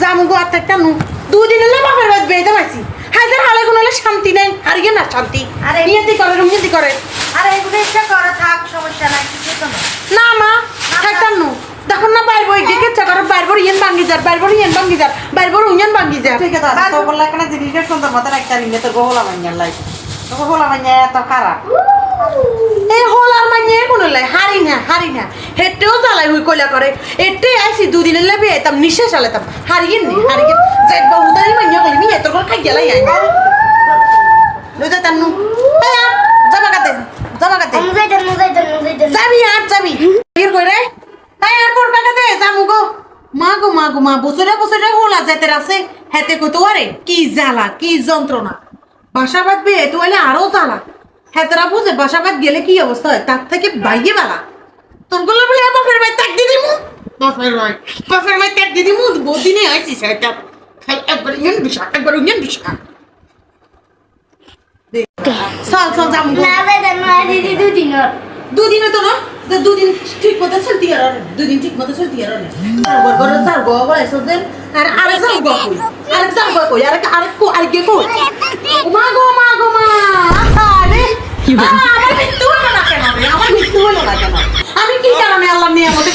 জামু গো আর একটা নু দুদিন হলে বাপের বাদ বেয়ে যাইছি হাজার হালে কোনো হলে শান্তি নাই হারিয়ে না শান্তি আরে নিয়তি করে রুমিয়তি করে আরে এগুলো ইচ্ছা করে থাক সমস্যা নাই কিছু তো না না মা থাকতাম নু দেখুন না বাইর বই দেখে ইচ্ছা করে বাইর বড় ইয়েন ভাঙ্গি যার বাইর বড় ইয়েন ভাঙ্গি যার বাইর বড় উইয়েন ভাঙ্গি যার ঠিক আছে তো বললা কেন জিনিসটা সুন্দর মতো একটা নিলে তোর গোলা মাইয়ার লাই তোর গোলা মাইয়া এত খারাপ এই হল আর মানে কোন লাই হারি না হেটেও জ্বালাই হুই কইলা করে এতে আইছি দুদিনের লেবে এতাম নিঃশ্বাস আলাতাম হারিয়ে যাই বহুদারি মাইয়া কইলি এত করে খাই গেলাই আই লইতা তান্নু জামা কাতে যাবি আর যাবি এর কইরে তাই আর পর কাটে জামু গো মা বছরে হোলা যেতে আছে হেতে কইতো আরে কি জ্বালা কি যন্ত্রণা বাসা বাঁধবে তো হলে আরো জ্বালা হেতরা বুঝে বাসা বাঁধ গেলে কি অবস্থা হয় তার থেকে বাইয়ে বালা তোর গুলো বলে বাপের ভাই তাক দিয়ে দিমু বাপের ভাই তাক দিয়ে দিমু বহুদিনে আইছিস এটা একবার ইয়েন বিষা চল জামু দুদিনে তো না দুদিন ঠিক মতো চলতি আর দুদিন ঠিক মতো চলতি আর চার গো বলে সদেন আর আরেক যাও গো কই আরেক কই মা আরে আমার মৃত্যু হলো না কেন আমি কি কারণে আল্লাহ নিয়ামতে